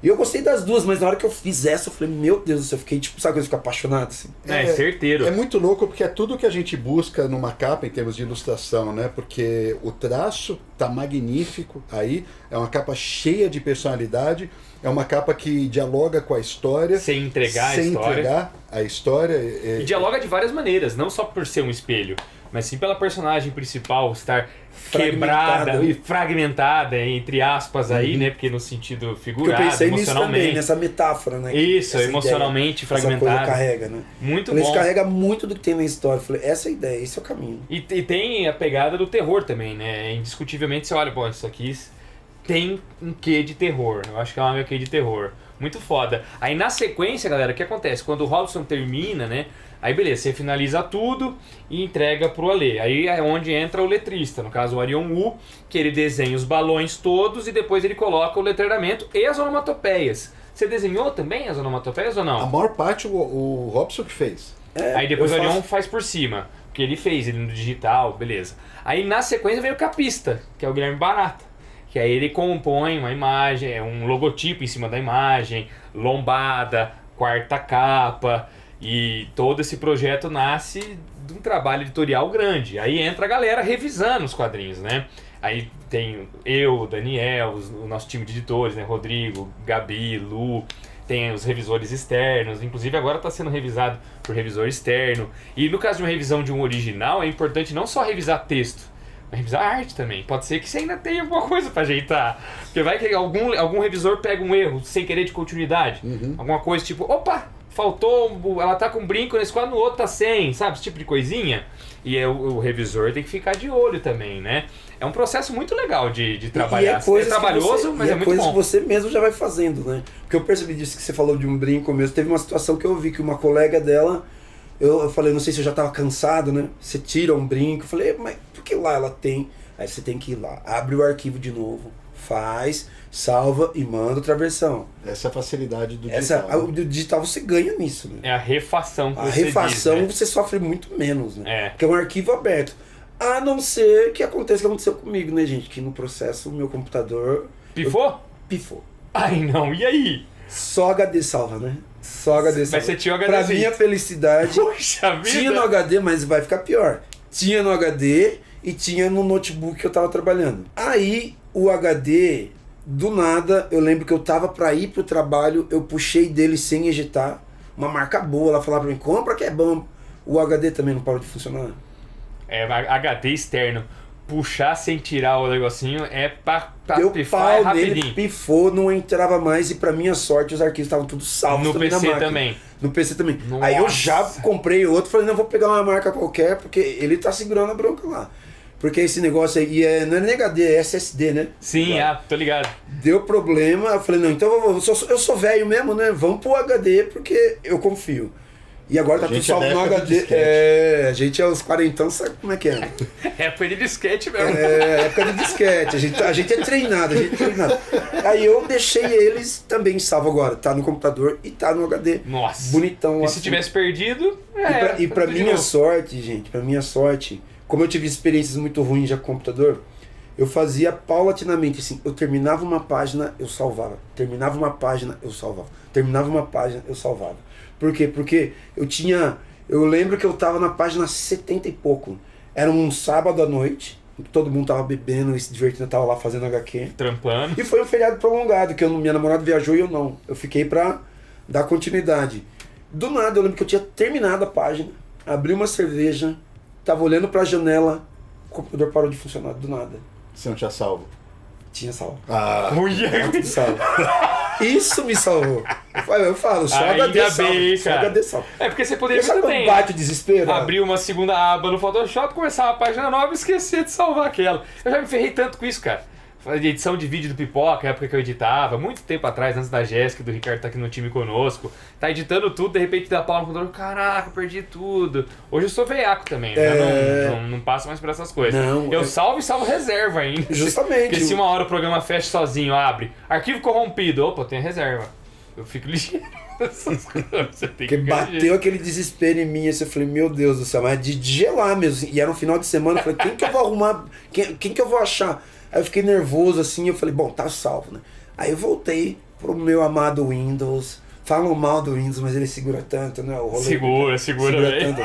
E eu gostei das duas, mas na hora que eu fiz essa, eu falei, meu Deus do céu, eu fiquei tipo, sabe quando eu fico apaixonado, assim? Certeiro. É muito louco porque é tudo que a gente busca numa capa em termos de ilustração, né? Porque o traço tá magnífico aí, é uma capa cheia de personalidade, é uma capa que dialoga com a história. Sem entregar a história. E dialoga de várias maneiras, não só por ser um espelho, mas sim pela personagem principal estar quebrada e fragmentada, entre aspas, aí, né? Porque no sentido Porque figurado, eu pensei nisso emocionalmente. também, nessa metáfora, né? Isso, essa emocionalmente ideia, fragmentada. Essa coisa carrega, né? Muito Falei, bom. isso carrega muito do que tem na história. Falei, essa é a ideia, esse é o caminho. E tem a pegada do terror também, né? Indiscutivelmente você olha, pô, isso aqui tem um quê de terror. Eu acho que é uma HQ de terror. Muito foda. Aí na sequência, galera, o que acontece? Quando o Robson termina, né? Aí beleza, você finaliza tudo e entrega pro Alê. Aí é onde entra o letrista, no caso o Arion Wu, que ele desenha os balões todos e depois ele coloca o letramento e as onomatopeias. Você desenhou também as onomatopeias ou não? A maior parte o Robson que fez. Aí depois o Arion faz por cima, porque ele fez, ele no digital, beleza. Aí na sequência vem o capista, que é o Guilherme Barata. Que aí ele compõe uma imagem, um logotipo em cima da imagem, lombada, quarta capa, e todo esse projeto nasce de um trabalho editorial grande. Aí entra a galera revisando os quadrinhos, né? Aí tem eu, o Daniel, o nosso time de editores, né? Rodrigo, Gabi, Lu, tem os revisores externos, inclusive agora está sendo revisado por revisor externo. E no caso de uma revisão de um original, é importante não só revisar texto, mas revisar arte também. Pode ser que você ainda tenha alguma coisa para ajeitar. Porque vai que algum revisor pega um erro sem querer de continuidade. Alguma coisa tipo, opa, faltou, ela tá com um brinco nesse quadro, no outro tá sem, sabe? Esse tipo de coisinha. E o revisor tem que ficar de olho também, né? É um processo muito legal de trabalhar. É trabalhoso, mas é muito coisa bom. que você mesmo já vai fazendo, né? Porque eu percebi disso que você falou de um brinco mesmo. Teve uma situação que eu vi que uma colega dela, eu falei, não sei se eu já tava cansado, né? Você tira um brinco, eu falei, mas por que lá ela tem? Aí você tem que ir lá, abre o arquivo de novo, faz, salva e manda outra versão. Essa é a facilidade do digital. O digital você ganha nisso, né? É a refação que A você refação diz, né? você sofre muito menos, né? É. Porque é um arquivo aberto. A não ser que aconteça o que aconteceu comigo, né, gente? Que no processo o meu computador Pifou? pifou. Ai, não. E aí? Só HD salva, né? Só HD salva. Mas você tinha o Pra HDzinho. minha felicidade, Puxa vida. tinha no HD, mas vai ficar pior. Tinha no HD e tinha no notebook que eu tava trabalhando. Aí, o HD, do nada, eu lembro que eu tava pra ir pro trabalho, eu puxei dele sem ejetar, uma marca boa, ela falava pra mim, compra que é bom. O HD também não parou de funcionar. HD externo. Puxar sem tirar o negocinho é pra Deu pifar pau nele, rapidinho. pifou, não entrava mais e pra minha sorte os arquivos estavam tudo salvos No também PC na máquina. também. No PC também. Nossa. Aí eu já comprei outro, falei, não, vou pegar uma marca qualquer, porque ele tá segurando a bronca lá. Porque esse negócio aí não é nem HD, é SSD, né? Sim, tô ligado. Deu problema, eu falei, não, então eu sou velho mesmo, né? Vamos pro HD, porque eu confio. E agora tá tudo salvo no HD. A gente é os quarentão, sabe como é que é? Época de disquete mesmo. Época de disquete. A gente é treinado, Aí eu deixei eles também salvo agora. Tá no computador e tá no HD. Nossa. Bonitão. E assim. se tivesse perdido, E pra minha sorte, gente, como eu tive experiências muito ruins já com computador, eu fazia paulatinamente, assim, eu terminava uma página, eu salvava. Terminava uma página, eu salvava. Terminava uma página, eu salvava. Por quê? Porque eu lembro que eu tava na página 70 e pouco. Era um sábado à noite, todo mundo tava bebendo e se divertindo, eu tava lá fazendo HQ. Trampando. E foi um feriado prolongado, que minha namorada viajou e eu não. Eu fiquei pra dar continuidade. Do nada, eu lembro que eu tinha terminado a página, abri uma cerveja, tava olhando pra janela, o computador parou de funcionar, do nada. Você não tinha salvo? Tinha salvo. Uia. Salvo. Isso me salvou. Eu falo, só Ainda HD salvo. bem, Só cara. HD salvo. É porque você poderia Sabe também quando bate o desespero? abrir uma segunda aba no Photoshop, começar uma página nova e esquecer de salvar aquela. Eu já me ferrei tanto com isso, cara. Edição de vídeo do Pipoca, a época que eu editava, muito tempo atrás, antes da Jéssica e do Ricardo tá aqui no time conosco. Tá editando tudo, de repente dá pau no computador, caraca, perdi tudo. Hoje eu sou veiaco também, né? Não passo mais por essas coisas. Eu salvo e salvo reserva ainda. Justamente. Porque se uma hora o programa fecha sozinho, abre, arquivo corrompido, opa, tem reserva. Eu fico ligeiro. Você tem Porque bateu aquele desespero em mim, assim, eu falei, meu Deus do céu, mas de gelar mesmo. E era um final de semana, eu falei, quem que eu vou arrumar? Quem que eu vou achar? Aí eu fiquei nervoso assim, eu falei, bom, tá salvo, né? Aí eu voltei pro meu amado Windows. Falam mal do Windows, mas ele segura tanto, né? O rolê Segura bem. tanto.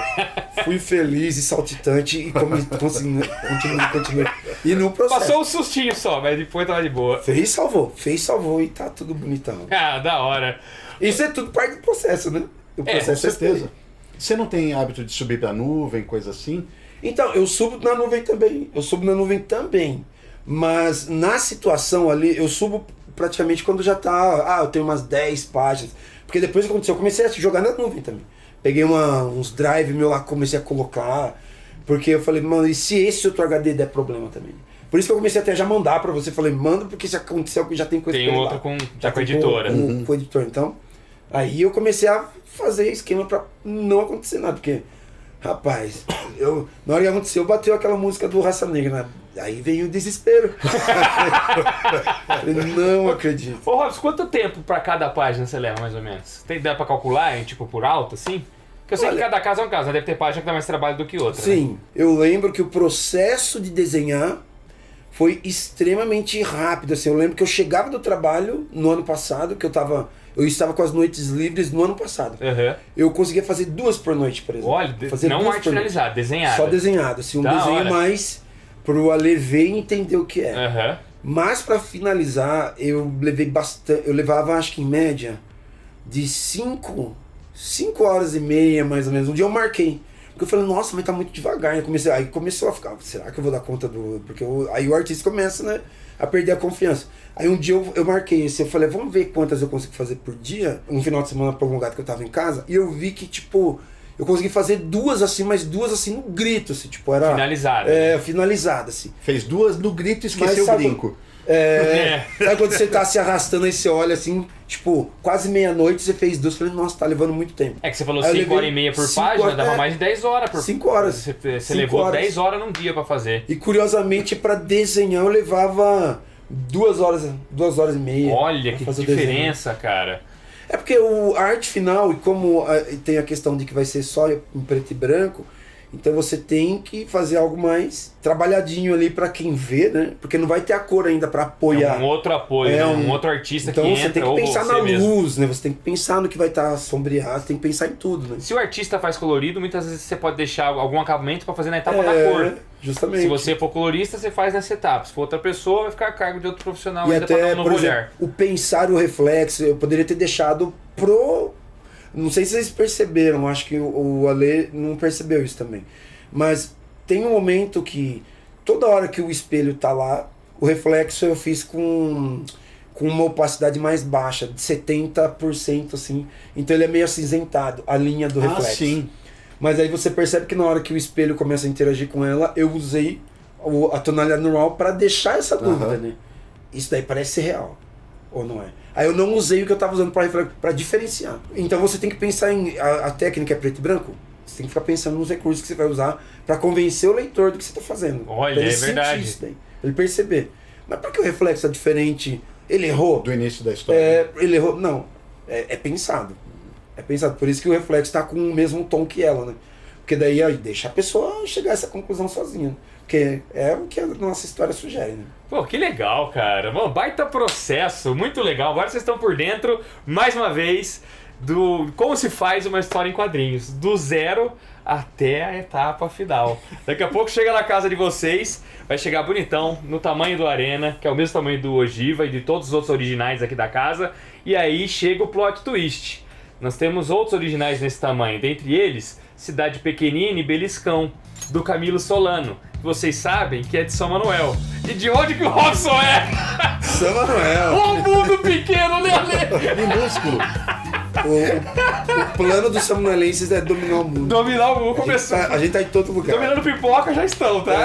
Fui feliz e saltitante e continuei. E no processo. Passou um sustinho só, mas depois tava de boa. Fez, salvou e tá tudo bonitão. Da hora. Isso é tudo parte do processo, né? O processo com certeza. Você não tem hábito de subir pra nuvem, coisa assim? Então, eu subo na nuvem também. Mas na situação ali, eu subo praticamente quando já tá... eu tenho umas 10 páginas. Porque depois que aconteceu, eu comecei a jogar na nuvem também. Peguei uns drive meu lá, comecei a colocar. Porque eu falei, mano, e se esse outro HD der problema também? Por isso que eu comecei até já mandar pra você. Falei, manda, porque se acontecer, já tem coisa tem pra outro com a editora. Com o editor, então. Aí eu comecei a fazer esquema pra não acontecer nada. Porque, rapaz, na hora que aconteceu, bateu aquela música do Raça Negra, né? Aí veio o desespero. Eu não acredito. Ô Robson, quanto tempo pra cada página você leva, mais ou menos? Dá pra calcular, tipo, por alto, assim? Porque eu sei que cada caso é um caso, né? Deve ter página que dá mais trabalho do que outra. Sim, né? Eu lembro que o processo de desenhar foi extremamente rápido. Assim, eu lembro que eu chegava do trabalho no ano passado, que eu estava com as noites livres no ano passado. Uhum. Eu conseguia fazer 2 por noite, por exemplo. Olha, fazer não arte finalizada, desenhada. Só desenhado, assim, um desenho hora. mais pro Ale ver e entender o que é. Uhum. Mas para finalizar, eu levei bastante. Eu levava, acho que em média, de 5 horas e meia, mais ou menos. Um dia eu marquei. Porque eu falei, nossa, mas tá muito devagar. Aí começou a ficar, será que eu vou dar conta do. Porque aí o artista começa, né, a perder a confiança. Aí um dia eu marquei isso. Eu falei, vamos ver quantas eu consigo fazer por dia. Um final de semana prolongado que eu tava em casa. E eu vi que, tipo, eu consegui fazer 2 assim, mas 2 assim no grito, assim, tipo, era. Finalizada. Finalizada, assim. Fez 2 no grito e esqueceu o brinco. Sabe quando você tá se arrastando aí, você olha assim, tipo, quase meia-noite, você fez 2, falei, nossa, tá levando muito tempo. É que você falou Aí 5 horas e meia por página, dava mais de 10 horas por 5 horas. Você 5 levou horas. 10 horas num dia pra fazer. E curiosamente, pra desenhar, eu levava 2 horas e meia. Olha que pra fazer diferença, cara. É porque a arte final, e como tem a questão de que vai ser só em preto e branco, então você tem que fazer algo mais trabalhadinho ali pra quem vê, né? Porque não vai ter a cor ainda pra apoiar. É um outro apoio, né? Um outro artista então que entra. Então você tem que pensar na mesmo. luz, né? Você tem que pensar no que vai estar sombreado, você tem que pensar em tudo, né? Se o artista faz colorido, muitas vezes você pode deixar algum acabamento pra fazer na etapa da cor. Justamente. Se você for colorista, você faz nessa etapa. Se for outra pessoa, vai ficar a cargo de outro profissional E ainda até, pra dar um novo por exemplo, olhar. o pensar o reflexo, eu poderia ter deixado pro Não sei se vocês perceberam, acho que o Ale não percebeu isso também. Mas tem um momento que toda hora que o espelho tá lá, o reflexo eu fiz com uma opacidade mais baixa, de 70%, assim. Então ele é meio acinzentado, a linha do reflexo. Sim. Mas aí você percebe que na hora que o espelho começa a interagir com ela, eu usei a tonalidade normal para deixar essa dúvida, né? Isso daí parece ser real, ou não é? Aí eu não usei o que eu estava usando para diferenciar. Então você tem que pensar em... A técnica é preto e branco? Você tem que ficar pensando nos recursos que você vai usar para convencer o leitor do que você está fazendo. Olha, pra ele é verdade. sentir isso daí, pra ele perceber. Mas por que o reflexo é diferente? Ele errou? Do início da história. Ele errou? Não. É pensado. É pensado. Por isso que o reflexo está com o mesmo tom que ela, né? Porque daí aí, deixa a pessoa chegar a essa conclusão sozinha. Né? Porque é o que a nossa história sugere, né? Pô, que legal, cara. Mano, baita processo, muito legal. Agora vocês estão por dentro, mais uma vez, do como se faz uma história em quadrinhos. Do zero até a etapa final. Daqui a pouco chega na casa de vocês, vai chegar bonitão, no tamanho do Arena, que é o mesmo tamanho do Ogiva e de todos os outros originais aqui da casa. E aí chega o plot twist. Nós temos outros originais nesse tamanho, dentre eles, Cidade Pequenina e Beliscão, do Camilo Solano. Vocês sabem que é de São Manuel. E de onde que o Robson é? São Manuel. O mundo pequeno, né, Ale? Minúsculo. O plano dos samuelenses é dominar o mundo. Dominar o mundo começou. A gente tá em todo lugar. Dominando pipoca já estão, tá?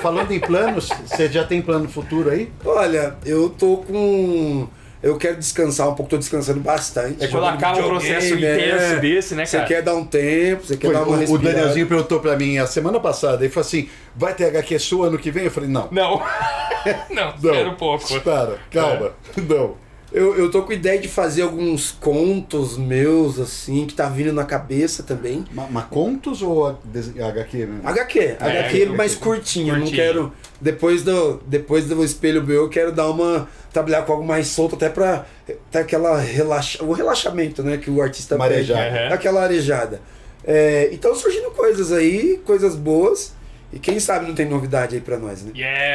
Falando em planos, você já tem plano futuro aí? Olha, eu tô com... Eu quero descansar um pouco, tô descansando bastante. É quando acaba um processo intenso desse, né, cara? Você quer dar um tempo, você quer dar uma O respirada. Danielzinho perguntou pra mim a semana passada, ele falou assim, vai ter HQ sua ano que vem? Eu falei, não. Não. Não, espera um pouco. Espera, calma. Não. Eu tô com ideia de fazer alguns contos meus, assim, que tá vindo na cabeça também. Mas contos ou HQ mesmo? HQ mais curtinho. Eu não quero... Depois do espelho meu, eu quero dar uma... Trabalhar com algo mais solto, até pra ter aquela o relaxamento, né? Que o artista Marejada. pede. Aquela arejada. Então surgindo coisas aí, coisas boas. E quem sabe não tem novidade aí pra nós, né?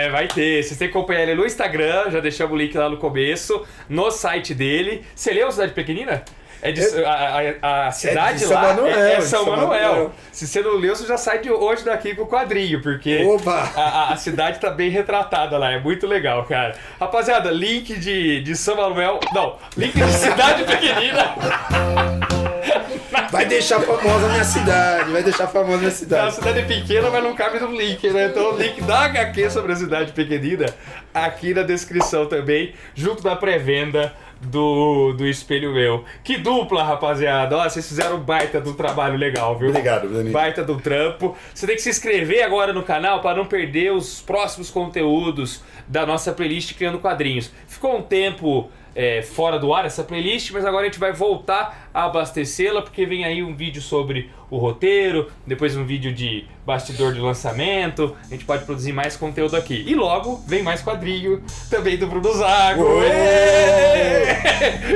Vai ter. Vocês têm que acompanhar ele no Instagram, já deixamos o link lá no começo, no site dele. Você leu Cidade Pequenina? A cidade de São lá Manuel, é de São São Manuel. Manuel. Se você não leu, você já sai de hoje daqui com o quadrinho, porque a cidade tá bem retratada lá, é muito legal, cara. Rapaziada, link de São Manuel, não, link de Cidade Pequenina. Vai deixar famosa a minha cidade, A cidade é pequena, mas não cabe no link, né? Então o link da HQ sobre a Cidade Pequenina aqui na descrição também, junto da pré-venda do Espelho Meu. Que dupla, rapaziada. Ó, vocês fizeram um baita do trabalho legal, viu? Obrigado, Dani. Baita do trampo. Você tem que se inscrever agora no canal para não perder os próximos conteúdos da nossa playlist Criando Quadrinhos. Ficou um tempo fora do ar essa playlist, mas agora a gente vai voltar a abastecê-la, porque vem aí um vídeo sobre o roteiro, depois um vídeo de bastidor de lançamento, a gente pode produzir mais conteúdo aqui. E logo vem mais quadrinho também do Bruno Zago.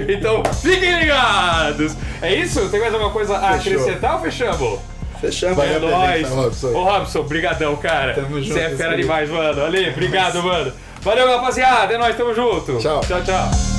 Então fiquem ligados! É isso? Tem mais alguma coisa a acrescentar ou fechamos? Fechamos. É nóis! Robson. Ô Robson, brigadão, cara. Tamo junto. Você é fera demais, mano. Ali, obrigado, mano. Valeu, rapaziada. É nóis, tamo junto. Tchau. Tchau, tchau.